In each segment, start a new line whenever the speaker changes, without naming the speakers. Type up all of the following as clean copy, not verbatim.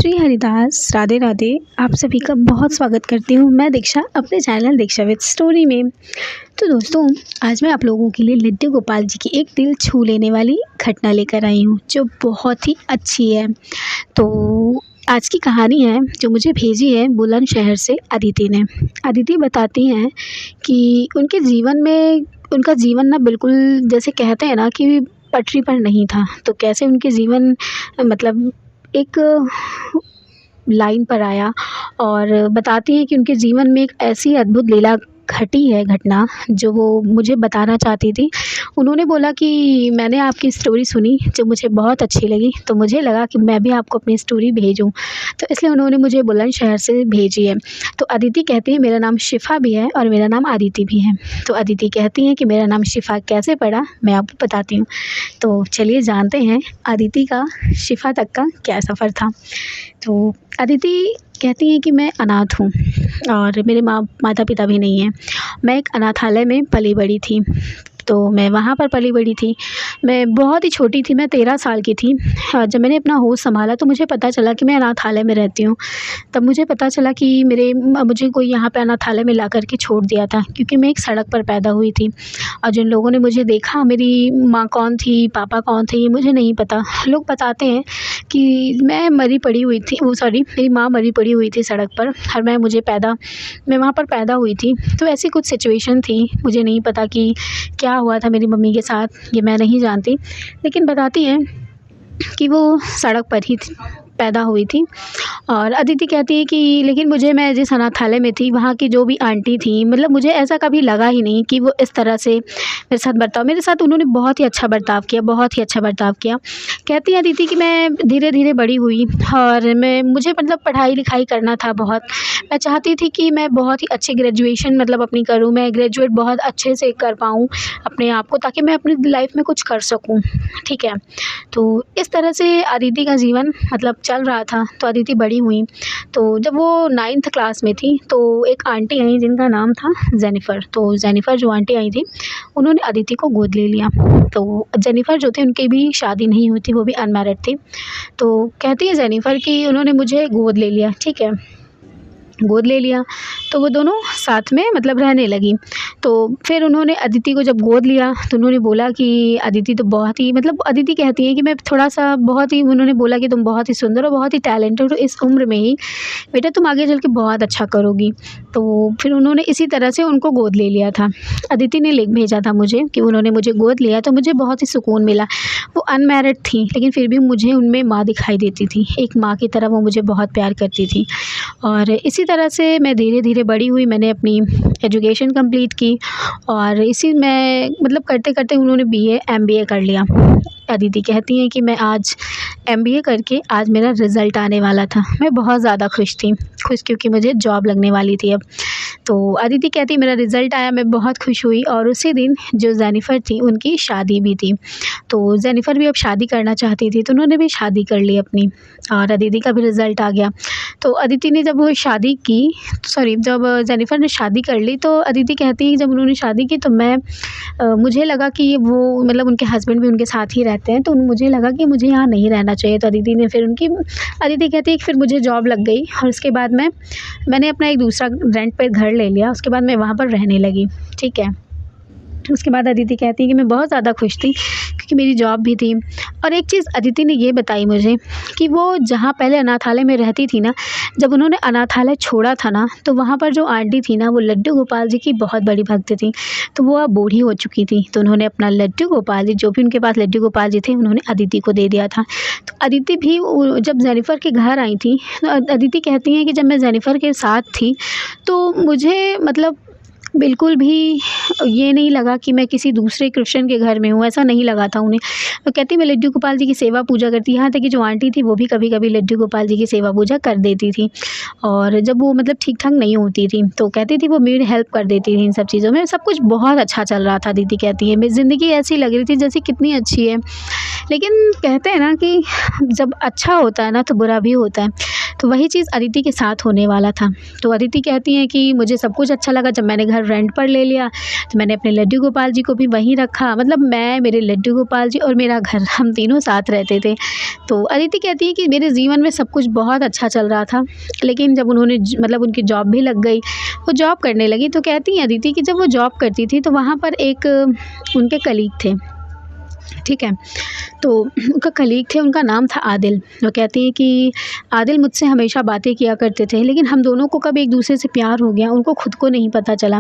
श्री हरिदास, राधे राधे। आप सभी का बहुत स्वागत करती हूँ मैं दीक्षा अपने चैनल दीक्षा विद स्टोरी में। तो दोस्तों, आज मैं आप लोगों के लिए लड्डू गोपाल जी की एक दिल छू लेने वाली घटना लेकर आई हूँ जो बहुत ही अच्छी है। तो आज की कहानी है जो मुझे भेजी है बुलंदशहर से अदिति ने। अदिति बताती हैं कि उनके जीवन में उनका जीवन ना बिल्कुल जैसे कहते हैं ना कि पटरी पर नहीं था। तो कैसे उनके जीवन मतलब एक लाइन पर आया। और बताती हैं कि उनके जीवन में एक ऐसी अद्भुत लीला घटी है घटना जो वो मुझे बताना चाहती थी। उन्होंने बोला कि मैंने आपकी स्टोरी सुनी जो मुझे बहुत अच्छी लगी, तो मुझे लगा कि मैं भी आपको अपनी स्टोरी भेजूं, तो इसलिए उन्होंने मुझे बुलंदशहर से भेजी है। तो अदिति कहती है मेरा नाम शिफ़ा भी है और मेरा नाम अदिति भी है। तो अदिति कहती हैं कि मेरा नाम शिफ़ा कैसे पड़ा, मैं आपको बताती हूँ। तो चलिए जानते हैं अदिति का शिफ़ा तक का क्या सफ़र था। तो अदिति कहती हैं कि मैं अनाथ हूँ और मेरे माता पिता भी नहीं हैं। मैं एक अनाथालय में पली बड़ी थी, तो मैं वहाँ पर पली बड़ी थी। मैं बहुत ही छोटी थी, मैं 13 साल की थी। जब मैंने अपना होश संभाला तो मुझे पता चला कि मैं अनाथालय में रहती हूँ। तब मुझे पता चला कि मुझे कोई यहाँ पे अनाथालय में ला कर के छोड़ दिया था, क्योंकि मैं एक सड़क पर पैदा हुई थी। और जिन लोगों ने मुझे देखा, मेरी माँ कौन थी, पापा कौन थे, ये मुझे नहीं पता। लोग बताते हैं कि मैं मरी पड़ी हुई थी, मेरी माँ मरी पड़ी हुई थी सड़क पर और मैं वहाँ पर पैदा हुई थी। तो ऐसी कुछ सिचुएशन थी, मुझे नहीं पता कि क्या हुआ था मेरी मम्मी के साथ, ये मैं नहीं जानती। लेकिन बताती हैं कि वो सड़क पर ही पैदा हुई थी। और अदिति कहती है कि लेकिन मैं जिस अनाथालय में थी वहाँ की जो भी आंटी थी, मतलब मुझे ऐसा कभी लगा ही नहीं कि वो इस तरह से मेरे साथ उन्होंने बहुत ही अच्छा बर्ताव किया, बहुत ही अच्छा बर्ताव किया। कहती है अदिति कि मैं धीरे धीरे बड़ी हुई और मुझे मतलब पढ़ाई लिखाई करना था बहुत। मैं चाहती थी कि मैं बहुत ही अच्छी ग्रेजुएशन मतलब अपनी करूँ, मैं ग्रेजुएट बहुत अच्छे से कर पाऊँ अपने आप को, ताकि मैं अपनी लाइफ में कुछ कर सकूँ। ठीक है, तो इस तरह से अदिति का जीवन मतलब चल रहा था। तो अदिति बड़ी हुई, तो जब वो 9th क्लास में थी तो एक आंटी आई जिनका नाम था जेनिफ़र। तो जेनिफ़र जो आंटी आई थी उन्होंने अदिति को गोद ले लिया। तो जेनिफ़र जो थी उनकी भी शादी नहीं हुई थी, वो भी अनमैरिड थी। तो कहती है जेनिफ़र कि उन्होंने मुझे गोद ले लिया। ठीक है, गोद ले लिया तो वो दोनों साथ में मतलब रहने लगी। तो फिर उन्होंने अदिति को जब गोद लिया तो उन्होंने बोला कि अदिति तो बहुत ही मतलब अदिति कहती है कि मैं थोड़ा-सा बहुत ही उन्होंने बोला कि तुम बहुत ही सुंदर और बहुत ही टैलेंटेड हो, इस उम्र में ही बेटा तुम आगे चल के बहुत अच्छा करोगी। तो फिर उन्होंने इसी तरह से उनको गोद ले लिया था। अदिति ने लिख भेजा था मुझे कि उन्होंने मुझे गोद लिया, तो मुझे बहुत ही सुकून मिला। वो अनमैरिड थी लेकिन फिर भी मुझे उनमें माँ दिखाई देती थी, एक माँ की तरह वो मुझे बहुत प्यार करती थी। और इसी तरह से मैं धीरे-धीरे बड़ी हुई, मैंने अपनी एजुकेशन कंप्लीट की और इसी में मतलब करते-करते उन्होंने बीए, एमबीए कर लिया। अदिति कहती हैं कि मैं आज एमबीए करके आज मेरा रिज़ल्ट आने वाला था। मैं बहुत ज़्यादा खुश थी, क्योंकि मुझे जॉब लगने वाली थी अब। तो अदिति कहती मेरा रिज़ल्ट आया, मैं बहुत खुश हुई और उसी दिन जो जेनिफ़र थी उनकी शादी भी थी। तो जेनिफ़र भी अब शादी करना चाहती थी, तो उन्होंने भी शादी कर ली अपनी और अदिति का भी रिज़ल्ट आ गया। तो अदिति ने जब जब जेनिफ़र ने शादी कर ली तो अदिति कहती है जब उन्होंने शादी की तो मुझे लगा कि वो मतलब उनके हस्बैंड भी उनके साथ ही रहते हैं, तो मुझे लगा कि मुझे यहाँ नहीं रहना चाहिए। तो अदिति कहती है कि फिर मुझे जॉब लग गई और उसके बाद मैंने अपना एक दूसरा रेंट पे घर ले लिया। उसके बाद मैं वहाँ पर रहने लगी। ठीक है, उसके बाद अदिति कहती है कि मैं बहुत ज़्यादा खुश थी क्योंकि मेरी जॉब भी थी। और एक चीज़ अदिति ने ये बताई मुझे कि वो जहाँ पहले अनाथालय में रहती थी ना, जब उन्होंने अनाथालय छोड़ा था ना, तो वहाँ पर जो आंटी थी ना वो लड्डू गोपाल जी की बहुत बड़ी भक्त थी। तो वो अब बूढ़ी हो चुकी थी, तो उन्होंने अपना लड्डू गोपाल जी, जो भी उनके पास लड्डू गोपाल जी थे, उन्होंने अदिति को दे दिया था। तो अदिति भी जब जेनिफ़र के घर आई थी तो अदिति कहती हैं कि जब मैं जेनिफ़र के साथ थी तो मुझे मतलब बिल्कुल भी ये नहीं लगा कि मैं किसी दूसरे क्रिश्चियन के घर में हूँ, ऐसा नहीं लगा था उन्हें। वो कहती मैं लड्डू गोपाल जी की सेवा पूजा करती, यहाँ तक कि जो आंटी थी वो भी कभी-कभी लड्डू गोपाल जी की सेवा पूजा कर देती थी। और जब वो मतलब ठीक-ठाक नहीं होती थी तो कहती थी वो मेरी हेल्प कर देती थी इन सब चीज़ों में। सब कुछ बहुत अच्छा चल रहा था। दीदी कहती है मेरी ज़िंदगी ऐसी लग रही थी जैसे कितनी अच्छी है। लेकिन कहते हैं ना कि जब अच्छा होता है ना तो बुरा भी होता है। तो वही चीज़ अदिति के साथ होने वाला था। तो अदिति कहती हैं कि मुझे सब कुछ अच्छा लगा जब मैंने घर रेंट पर ले लिया, तो मैंने अपने लड्डू गोपाल जी को भी वहीं रखा, मतलब मैं, मेरे लड्डू गोपाल जी और मेरा घर, हम तीनों साथ रहते थे। तो अदिति कहती है कि मेरे जीवन में सब कुछ बहुत अच्छा चल रहा था, लेकिन जब उन्होंने मतलब उनकी जॉब भी लग गई, वो जॉब करने लगी, तो कहती हैं अदिति कि जब वो जॉब करती थी तो वहाँ पर एक उनके कलीग थे, ठीक है। तो उनका कलीग थे, उनका नाम था आदिल। वो कहती हैं कि आदिल मुझसे हमेशा बातें किया करते थे, लेकिन हम दोनों को कब एक दूसरे से प्यार हो गया उनको खुद को नहीं पता चला।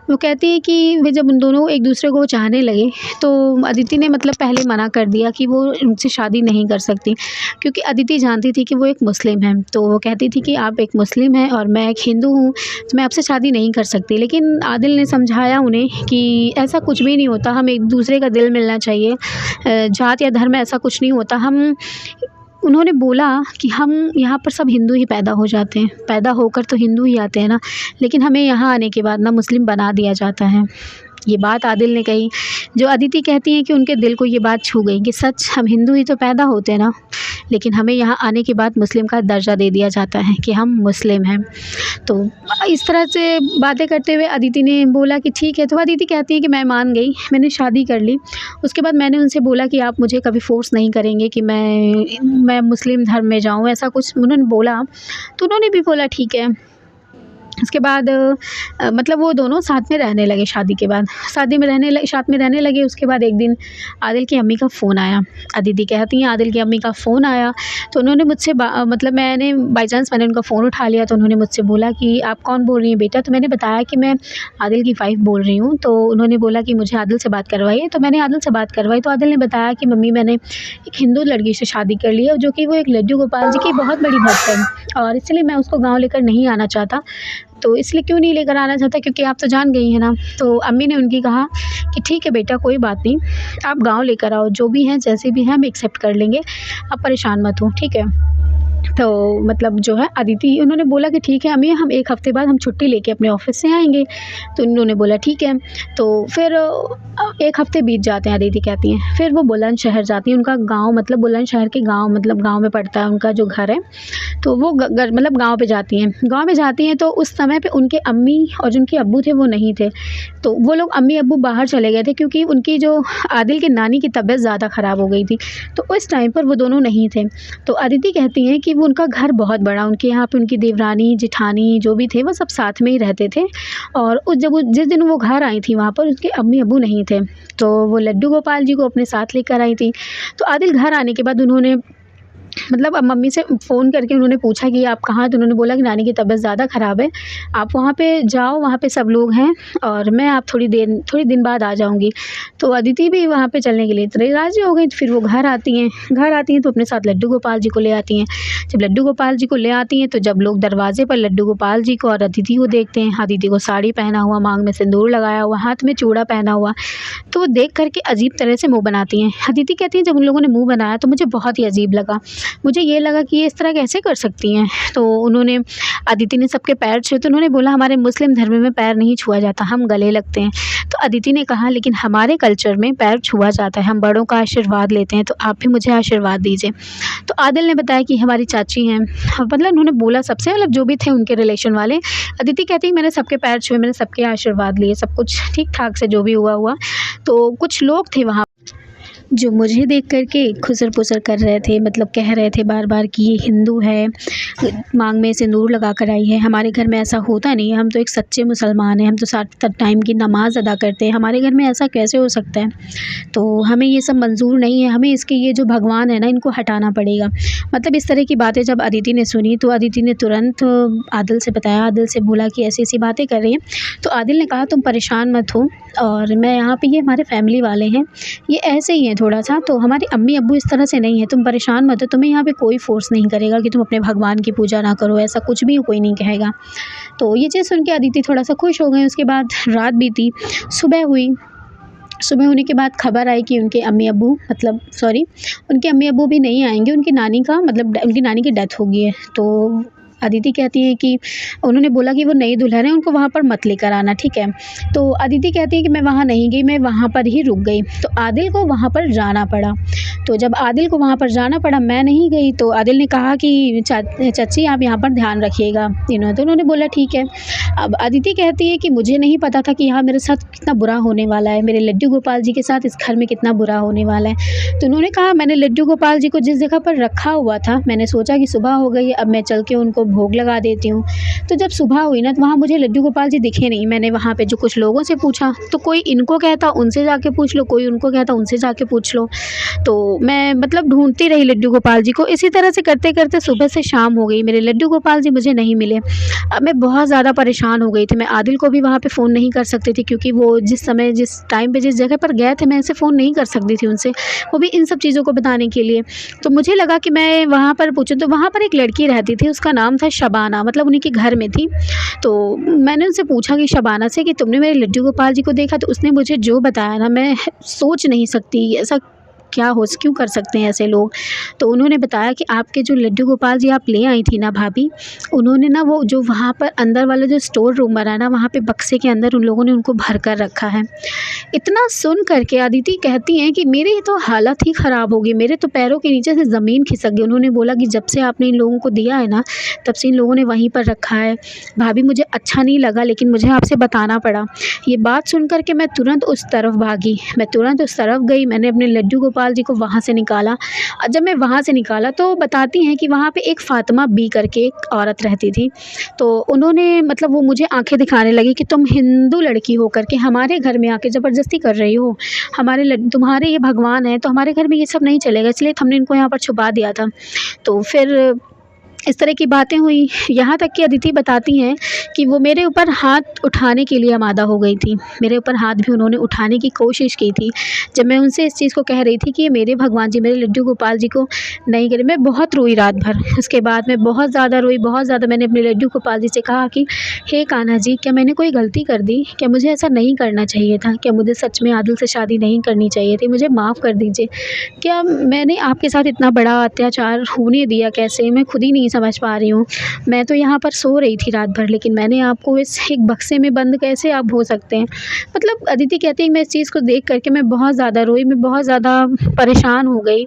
वो कहती है कि वे जब उन दोनों एक दूसरे को चाहने लगे तो अदिति ने मतलब पहले मना कर दिया कि वो उनसे शादी नहीं कर सकती, क्योंकि अदिति जानती थी कि वो एक मुस्लिम है। तो वो कहती थी कि आप एक मुस्लिम हैं और मैं एक हिंदू हूँ, तो मैं आपसे शादी नहीं कर सकती। लेकिन आदिल ने समझाया उन्हें कि ऐसा कुछ भी नहीं होता, हम एक दूसरे का दिल मिलना चाहिए, जात या धर्म ऐसा कुछ नहीं होता। उन्होंने बोला कि हम यहाँ पर सब हिंदू ही पैदा हो जाते हैं, पैदा होकर तो हिंदू ही आते हैं ना, लेकिन हमें यहाँ आने के बाद ना मुस्लिम बना दिया जाता है। ये बात आदिल ने कही, जो अदिति कहती हैं कि उनके दिल को ये बात छू गई कि सच हम हिंदू ही तो पैदा होते हैं ना, लेकिन हमें यहाँ आने के बाद मुस्लिम का दर्जा दे दिया जाता है कि हम मुस्लिम हैं। तो इस तरह से बातें करते हुए अदिति ने बोला कि ठीक है। तो अदिति कहती है कि मैं मान गई, मैंने शादी कर ली। उसके बाद मैंने उनसे बोला कि आप मुझे कभी फ़ोर्स नहीं करेंगे कि मैं मुस्लिम धर्म में जाऊँ, ऐसा कुछ उन्होंने बोला। तो उन्होंने भी बोला ठीक है। उसके बाद मतलब वो दोनों साथ में रहने लगे शादी के बाद, साथ में रहने लगे। उसके बाद एक दिन आदिल की अम्मी का फ़ोन आया। अदिति कहती हैं आदिल की अम्मी का फ़ोन आया, तो उन्होंने मुझसे मतलब मैंने बाई चांस मैंने उनका फ़ोन उठा लिया, तो उन्होंने मुझसे बोला कि आप कौन बोल रही हैं बेटा? तो मैंने बताया कि मैं आदिल की वाइफ़ बोल रही हूँ। तो उन्होंने बोला कि मुझे आदिल से बात करवाइए। तो मैंने आदिल से बात करवाई, तो आदिल ने बताया कि मम्मी मैंने एक हिंदू लड़की से शादी कर ली है, जो कि वो एक लड्डू गोपाल जी की बहुत बड़ी भक्त है, और इसलिए मैं उसको गाँव लेकर नहीं आना चाहता। तो इसलिए क्यों नहीं लेकर आना चाहता, क्योंकि आप तो जान गई हैं ना। तो अम्मी ने उनकी कहा कि ठीक है बेटा, कोई बात नहीं, आप गाँव लेकर आओ, जो भी हैं जैसे भी हैं हम एक्सेप्ट कर लेंगे, आप परेशान मत हो, ठीक है। तो मतलब जो है अदिति, उन्होंने बोला कि ठीक है अम्मी, हम 1 हफ़्ते बाद हम छुट्टी लेके अपने ऑफ़िस से आएँगे। तो उन्होंने बोला ठीक है। तो फिर 1 हफ़्ते बीत जाते हैं, अदिति कहती हैं। फिर वो बुलंदशहर जाती हैं, उनका गाँव मतलब बुलंदशहर के गाँव, मतलब गाँव में पड़ता है उनका जो घर है। तो वो मतलब गाँव पे जाती हैं। गाँव में जाती हैं तो उस समय पे उनके अम्मी और जो उनके अब्बू थे वो नहीं थे। तो वो लोग अम्मी अब्बू बाहर चले गए थे, क्योंकि उनकी जो आदिल की नानी की तबीयत ज़्यादा ख़राब हो गई थी। तो उस टाइम पर वो दोनों नहीं थे। तो अदिति कहती हैं कि वो उनका घर बहुत बड़ा, उनके यहाँ पे उनकी देवरानी जेठानी जो भी थे वो सब साथ में ही रहते थे। और जिस दिन वो घर आई थी वहाँ पर उसके अम्मी अब्बू नहीं थे। तो वो लड्डू गोपाल जी को अपने साथ लेकर आई थी। तो आदिल घर आने के बाद उन्होंने मतलब अब मम्मी से फ़ोन करके उन्होंने पूछा कि आप कहाँ? तो उन्होंने बोला कि नानी की तबीयत ज़्यादा ख़राब है, आप वहाँ पे जाओ, वहाँ पे सब लोग हैं और मैं आप थोड़ी दिन बाद आ जाऊँगी। तो अदिति भी वहाँ पे चलने के लिए राज़ी हो गई। तो फिर वो घर आती हैं तो अपने साथ लड्डू गोपाल जी को ले आती हैं। जब लड्डू गोपाल जी को ले आती हैं तो जब लोग दरवाज़े पर लड्डू गोपाल जी को और अदिति को देखते हैं, अदिति को साड़ी पहना हुआ, मांग में सिंदूर लगाया हुआ, हाथ में चूड़ा पहना हुआ, तो वो देख कर के अजीब तरह से मुँह बनाती हैं। अदिति कहती हैं जब उन लोगों ने मुँह बनाया तो मुझे बहुत ही अजीब लगा। मुझे ये लगा कि ये इस तरह कैसे कर सकती हैं। तो उन्होंने अदिति ने सबके पैर छुए, तो उन्होंने बोला हमारे मुस्लिम धर्म में पैर नहीं छुआ जाता, हम गले लगते हैं। तो अदिति ने कहा लेकिन हमारे कल्चर में पैर छुआ जाता है, हम बड़ों का आशीर्वाद लेते हैं, तो आप भी मुझे आशीर्वाद दीजिए। तो आदिल ने बताया कि हमारी चाची हैं, मतलब उन्होंने बोला सबसे, मतलब जो भी थे उनके रिलेशन वाले। अदिति कहती है मैंने सबके पैर छुए, मैंने सबके आशीर्वाद लिए, सब कुछ ठीक ठाक से जो भी हुआ। तो कुछ लोग थे वहाँ जो मुझे देख कर के खुसर-पुसर कर रहे थे, मतलब कह रहे थे बार-बार कि ये हिंदू है, मांग में सिंदूर लगा कर आई है, हमारे घर में ऐसा होता नहीं है, हम तो एक सच्चे मुसलमान हैं, हम तो 7 टाइम की नमाज़ अदा करते हैं, हमारे घर में ऐसा कैसे हो सकता है? तो हमें ये सब मंज़ूर नहीं है, हमें इसके ये जो भगवान है ना इनको हटाना पड़ेगा। मतलब इस तरह की बातें जब अदिति ने सुनी तो अदिति ने तुरंत आदिल से बताया, आदिल से बोला कि ऐसी-ऐसी बातें कर रही हैं। तो आदिल ने कहा तुम परेशान मत हो, और मैं यहाँ पे, ये हमारे फैमिली वाले हैं, ये ऐसे ही हैं थोड़ा-सा, तो हमारे अम्मी अब्बू इस तरह से नहीं है, तुम परेशान मत हो, तुम्हें यहाँ पे कोई फ़ोर्स नहीं करेगा कि तुम अपने भगवान की पूजा ना करो, ऐसा कुछ भी कोई नहीं कहेगा। तो ये चीज़ सुन के अदिति थोड़ा-सा खुश हो गई। उसके बाद रात बीती, सुबह हुई। सुबह होने के बाद खबर आई कि उनके अम्मी अब्बू भी नहीं आएँगे, उनकी नानी की डेथ हो गई है। तो अदिति कहती है कि उन्होंने बोला कि वो नई दुल्हन है, उनको वहाँ पर मत लेकर आना, ठीक है। तो अदिति कहती है कि मैं वहाँ नहीं गई, मैं वहाँ पर ही रुक गई। तो आदिल को वहाँ पर जाना पड़ा। तो जब आदिल को वहाँ पर जाना पड़ा, मैं नहीं गई, तो आदिल ने कहा कि चाची आप यहाँ पर ध्यान रखिएगा, तो उन्होंने बोला ठीक है। अब अदिति कहती है कि मुझे नहीं पता था कि यहाँ मेरे साथ कितना बुरा होने वाला है, मेरे लड्डू गोपाल जी के साथ इस घर में कितना बुरा होने वाला है। तो उन्होंने कहा मैंने लड्डू गोपाल जी को जिस जगह पर रखा हुआ था, मैंने सोचा कि सुबह हो गई, अब मैं चल के उनको भोग लगा देती हूँ। तो जब सुबह हुई ना, तो वहाँ मुझे लड्डू गोपाल जी दिखे नहीं। मैंने वहाँ पे जो कुछ लोगों से पूछा, तो कोई इनको कहता उनसे जाके पूछ लो, कोई उनको कहता उनसे जाके पूछ लो। तो मैं मतलब ढूंढती रही लड्डू गोपाल जी को। इसी तरह से करते करते सुबह से शाम हो गई, मेरे लड्डू गोपाल जी मुझे नहीं मिले। अब मैं बहुत ज़्यादा परेशान हो गई थी। मैं आदिल को भी वहाँ पे फ़ोन नहीं कर सकती थी, क्योंकि वो जिस समय जिस टाइम पे जिस जगह पर गए थे, मैं ऐसे फ़ोन नहीं कर सकती थी उनसे, वो भी इन सब चीज़ों को बताने के लिए। तो मुझे लगा कि मैं वहाँ पर पूछूँ, तो वहाँ पर एक लड़की रहती थी, उसका नाम था शबाना, मतलब उन्हीं के घर में थी। तो मैंने उनसे पूछा कि शबाना से कि तुमने मेरे लड्डू गोपाल जी को देखा? तो उसने मुझे जो बताया ना, मैं सोच नहीं सकती ऐसा क्या हो, क्यों कर सकते हैं ऐसे लोग। तो उन्होंने बताया कि आपके जो लड्डू गोपाल जी आप ले आई थी ना भाभी, उन्होंने ना वो जो वहाँ पर अंदर वाला जो स्टोर रूम बना ना, वहाँ पे बक्से के अंदर उन लोगों ने उनको भर कर रखा है। इतना सुन करके अदिति कहती हैं कि मेरी तो हालत ही ख़राब हो गई, मेरे तो पैरों के नीचे से ज़मीन खिसक गई। उन्होंने बोला कि जब से आपने इन लोगों को दिया है ना, तब से इन लोगों ने वहीं पर रखा है। भाभी मुझे अच्छा नहीं लगा, लेकिन मुझे आपसे बताना पड़ा। ये बात सुन कर के मैं तुरंत उस तरफ भागी, मैं तुरंत उस तरफ गई। मैंने अपने लड्डू गोपाल जी को वहाँ से निकाला। और जब मैं वहाँ से निकाला, तो बताती हैं कि वहाँ पे एक फ़ातिमा बी करके एक औरत रहती थी। तो उन्होंने मतलब वो मुझे आंखें दिखाने लगी कि तुम हिंदू लड़की हो करके हमारे घर में आके ज़बरदस्ती कर रही हो, तुम्हारे ये भगवान है, तो हमारे घर में ये सब नहीं चलेगा, इसलिए हमने इनको यहाँ पर छुपा दिया था। तो फिर इस तरह की बातें हुई। यहाँ तक कि अदिति बताती हैं कि वो मेरे ऊपर हाथ उठाने के लिए आमादा हो गई थी। मेरे ऊपर हाथ भी उन्होंने उठाने की कोशिश की थी, जब मैं उनसे इस चीज़ को कह रही थी कि ये मेरे भगवान जी मेरे लड्डू गोपाल जी को नहीं करे। मैं बहुत रोई रात भर। उसके बाद मैं बहुत ज़्यादा रोई, बहुत ज़्यादा। मैंने अपने लड्डू गोपाल जी से कहा कि हे कान्हा जी, क्या मैंने कोई गलती कर दी? क्या मुझे ऐसा नहीं करना चाहिए था? क्या मुझे सच में आदिल से शादी नहीं करनी चाहिए थी? मुझे माफ़ कर दीजिए। क्या मैंने आपके साथ इतना बड़ा अत्याचार होने दिया कैसे? मैं खुद ही नहीं समझ पा रही हूँ। मैं तो यहाँ पर सो रही थी रात भर, लेकिन मैंने आपको इस एक बक्से में बंद कैसे आप हो सकते हैं? मतलब अदिति कहती है मैं इस चीज़ को देख कर के मैं बहुत ज़्यादा रोई, मैं बहुत ज़्यादा परेशान हो गई।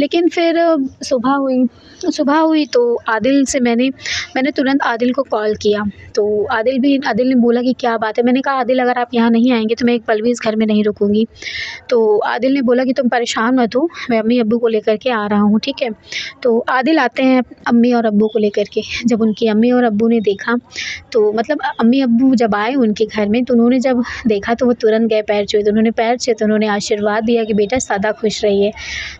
लेकिन फिर सुबह हुई तो आदिल से मैंने तुरंत आदिल को कॉल किया। तो आदिल ने बोला कि क्या बात है? मैंने कहा आदिल अगर आप यहाँ नहीं आएँगे तो मैं एक पल भी इस घर में नहीं रुकूँगी। तो आदिल ने बोला कि तुम परेशान मत हो, मैं अम्मी अब्बू को लेकर के आ रहा हूँ, ठीक है? तो आदिल आते हैं अम्मी और अब्बू को लेकर के। जब उनकी अम्मी और अब्बू ने देखा, तो मतलब अम्मी अब्बू जब आए उनके घर में, तो उन्होंने जब देखा तो वो तुरंत गए पैर छुए। तो उन्होंने पैर छुए, तो उन्होंने आशीर्वाद दिया कि बेटा सदा खुश रहिए।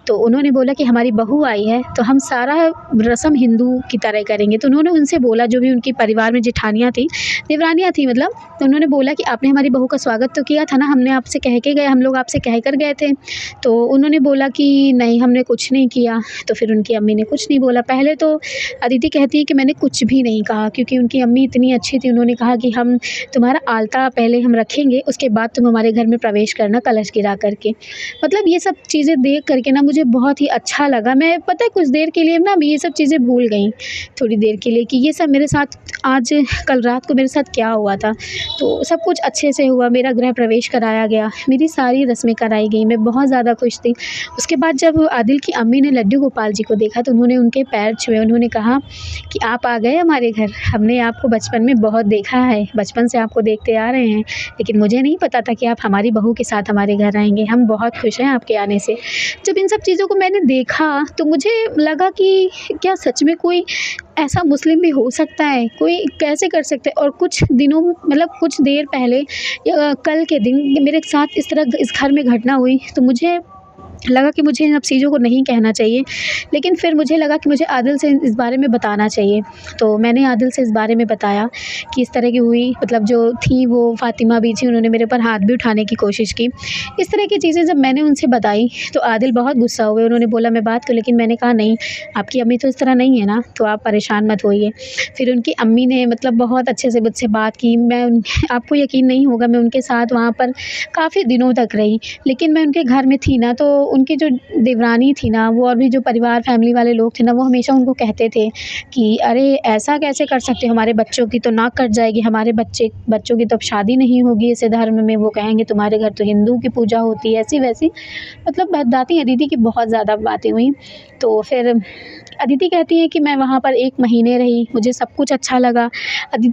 तो उन्होंने बोला कि हमारी बहू आई है, तो हम सारा रस्म हिंदू की तरह करेंगे। तो उन्होंने उनसे बोला, जो भी उनके परिवार में जेठानियाँ थी, देवरानियाँ थी मतलब, तो उन्होंने बोला कि आपने हमारी बहू का स्वागत तो किया था ना, हम लोग आपसे कह कर गए थे। तो उन्होंने बोला कि नहीं, हमने कुछ नहीं किया। तो फिर उनकी अम्मी ने कुछ नहीं बोला। पहले तो अदिति कहती है कि मैंने कुछ भी नहीं कहा, क्योंकि उनकी अम्मी इतनी अच्छी थी। उन्होंने कहा कि हम तुम्हारा आलता पहले हम रखेंगे, उसके बाद तुम हमारे घर में प्रवेश करना कलश गिरा करके। मतलब ये सब चीज़ें देख करके ना मुझे बहुत ही अच्छा लगा। मैं पता है कुछ देर के लिए ना ये सब चीज़ें भूल गई, थोड़ी देर के लिए, कि ये सब मेरे साथ आज कल रात को मेरे साथ क्या हुआ था। तो सब कुछ अच्छे से हुआ, मेरा गृह प्रवेश कराया गया, मेरी सारी रस्में कराई गई, मैं बहुत ज़्यादा खुश थी। उसके बाद जब आदिल की अम्मी ने लड्डू गोपाल जी को देखा, तो उन्होंने उनके पैर छुए। उन्होंने कहा कि आप आ गए हमारे घर, हमने आपको बचपन में बहुत देखा है, बचपन से आपको देखते आ रहे हैं, लेकिन मुझे नहीं पता था कि आप हमारी बहू के साथ हमारे घर आएंगे। हम बहुत खुश हैं आपके आने से। जब इन सब चीज़ों को मैंने देखा, तो मुझे लगा कि क्या सच में कोई ऐसा मुस्लिम भी हो सकता है? कोई कैसे कर सकता है? और कुछ दिनों मतलब कुछ देर पहले या कल के दिन मेरे साथ इस तरह इस घर में घटना हुई, तो मुझे लगा कि मुझे इन सब चीज़ों को नहीं कहना चाहिए। लेकिन फिर मुझे लगा कि मुझे आदिल से इस बारे में बताना चाहिए। तो मैंने आदिल से इस बारे में बताया कि इस तरह की हुई, मतलब जो थी वो फ़ातिमा भी थी, उन्होंने मेरे ऊपर हाथ भी उठाने की कोशिश की। इस तरह की चीज़ें जब मैंने उनसे बताई, तो आदिल बहुत गुस्सा हुए। उन्होंने बोला मैं बात करूँ, लेकिन मैंने कहा नहीं, आपकी अम्मी तो इस तरह नहीं है ना, तो आप परेशान मत होइए। फिर उनकी अम्मी ने मतलब बहुत अच्छे से मुझसे बात की। आपको यकीन नहीं होगा, मैं उनके साथ वहाँ पर काफ़ी दिनों तक रही। लेकिन मैं उनके घर में थी ना, तो उनकी जो देवरानी थी ना, वो और भी जो परिवार फैमिली वाले लोग थे ना, वो हमेशा उनको कहते थे कि अरे ऐसा कैसे कर सकते हो, हमारे बच्चों की तो नाक कट जाएगी, हमारे बच्चों की तो अब शादी नहीं होगी इस धर्म में, वो कहेंगे तुम्हारे घर तो हिंदू की पूजा होती है, ऐसी वैसी मतलब दादी अदिति की बहुत ज़्यादा बातें हुई। तो फिर अदिति कहती है कि मैं वहाँ पर 1 महीने रही, मुझे सब कुछ अच्छा लगा।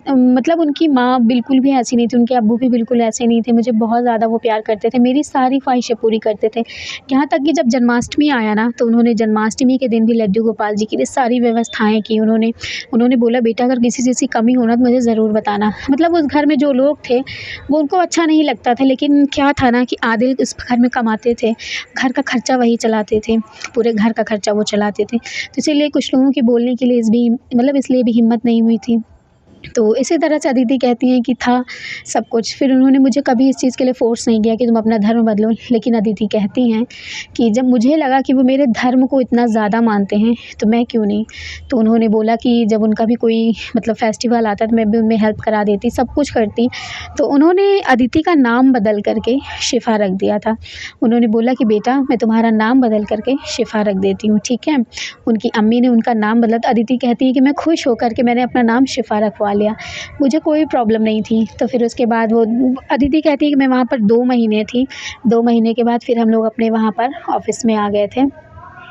मतलब उनकी माँ बिल्कुल भी ऐसी नहीं थी, उनके अब्बू भी बिल्कुल ऐसे नहीं थे, मुझे बहुत ज़्यादा वो प्यार करते थे, मेरी सारी ख्वाहिशें पूरी करते थे। यहाँ तक कि जब जन्माष्टमी आया ना, तो उन्होंने जन्माष्टमी के दिन भी लड्डू गोपाल जी के लिए सारी व्यवस्थाएँ की। उन्होंने बोला बेटा अगर किसी चीज़ की कमी हो ना तो मुझे ज़रूर बताना। मतलब उस घर में जो लोग थे वो उनको अच्छा नहीं लगता था, लेकिन क्या था ना कि आदिल उस घर में कमाते थे, घर का खर्चा वही चलाते थे, पूरे घर का खर्चा वो चलाते थे। तो इसीलिए कुछ लोगों के बोलने के लिए इसलिए भी हिम्मत नहीं हुई थी। तो इसी तरह से अदिति कहती हैं कि था सब कुछ। फिर उन्होंने मुझे कभी इस चीज़ के लिए फ़ोर्स नहीं किया कि तुम अपना धर्म बदलो। लेकिन अदिति कहती हैं कि जब मुझे लगा कि वो मेरे धर्म को इतना ज़्यादा मानते हैं तो मैं क्यों नहीं। तो उन्होंने बोला कि जब उनका भी कोई मतलब फेस्टिवल आता तो मैं भी उनमें हेल्प करा देती, सब कुछ करती। तो उन्होंने अदिति का नाम बदल करके शिफ़ा रख दिया था। उन्होंने बोला कि बेटा मैं तुम्हारा नाम बदल करके शिफ़ा रख देती हूँ, ठीक है। उनकी अम्मी ने उनका नाम बदला। तो अदिति कहती है कि मैं खुश होकर के मैंने अपना नाम शिफ़ा रखवा लिया, मुझे कोई प्रॉब्लम नहीं थी। तो फिर उसके बाद वो अदिति कहती है कि मैं वहाँ पर 2 महीने थी। 2 महीने के बाद फिर हम लोग अपने वहाँ पर ऑफ़िस में आ गए थे।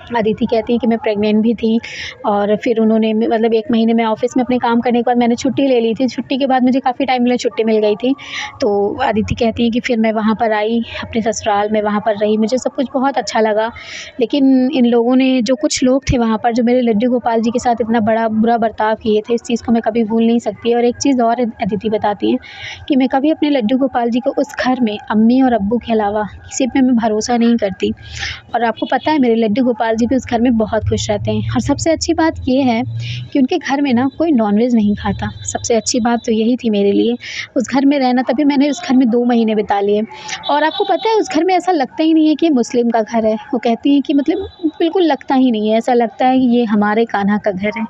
अदिति कहती है कि मैं प्रेग्नेंट भी थी और फिर उन्होंने मतलब 1 महीने में ऑफ़िस में अपने काम करने के बाद मैंने छुट्टी ले ली थी। छुट्टी के बाद मुझे काफ़ी टाइम के लिए छुट्टी मिल गई थी। तो अदिति कहती है कि फिर मैं वहाँ पर आई अपने ससुराल में, वहाँ पर रही, मुझे सब कुछ बहुत अच्छा लगा। लेकिन इन लोगों ने जो कुछ लोग थे वहाँ पर जो मेरे लड्डू गोपाल जी के साथ इतना बड़ा बुरा बर्ताव किए थे, इस चीज़ को मैं कभी भूल नहीं सकती। और एक चीज़ और अदिति बताती हैं कि मैं कभी अपने लड्डू गोपाल जी को उस घर में अम्मी और अब्बू के अलावा किसी पे मैं भरोसा नहीं करती। और आपको पता है मेरे लड्डू गोपाल जी भी उस घर में बहुत खुश रहते हैं। और सबसे अच्छी बात ये है कि उनके घर में ना कोई नॉनवेज नहीं खाता। सबसे अच्छी बात तो यही थी मेरे लिए उस घर में रहना, तभी मैंने उस घर में 2 महीने बिता लिए। और आपको पता है उस घर में ऐसा लगता ही नहीं है कि ये मुस्लिम का घर है। वो कहती हैं कि मतलब बिल्कुल लगता ही नहीं है, ऐसा लगता है कि ये हमारे कान्हा का घर है।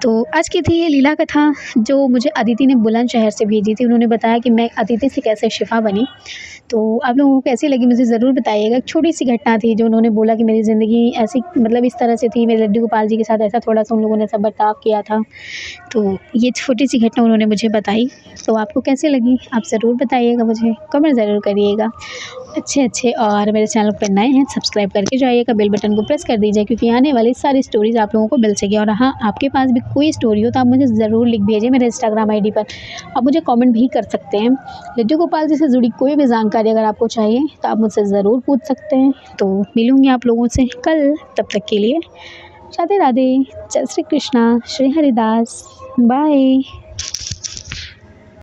तो आज की थी ये लीला कथा जो मुझे अदिति ने बुलंदशहर से भेजी थी। उन्होंने बताया कि मैं अदिति से कैसे शिफ़ा बनी। तो आप लोगों को कैसी लगी मुझे ज़रूर बताइएगा। एक छोटी-सी घटना थी जो उन्होंने बोला कि मेरी ज़िंदगी ऐसी मतलब इस तरह से थी, मेरे लड्डू गोपाल जी के साथ ऐसा थोड़ा-सा उन लोगों ने ऐसा बर्ताव किया था। तो ये छोटी-सी घटना उन्होंने मुझे बताई। तो आपको कैसी लगी आप ज़रूर बताइएगा, मुझे कमेंट ज़रूर करिएगा। अच्छे और मेरे चैनल पर नए हैं सब्सक्राइब करके जाइएगा, बेल बटन को प्रेस कर दीजिए क्योंकि आने वाली सारी स्टोरीज़ आप लोगों को मिल सके। और हाँ, आपके पास भी कोई स्टोरी हो तो आप मुझे ज़रूर लिख भेजिए मेरे इंस्टाग्राम आईडी पर। आप मुझे कमेंट भी कर सकते हैं। लड्डू गोपाल जी से जुड़ी कोई भी जानकारी अगर आपको चाहिए तो आप मुझसे ज़रूर पूछ सकते हैं। तो मिलूँगी आप लोगों से कल, तब तक के लिए राधे राधे, जय श्री कृष्णा, श्री हरिदास, बाय।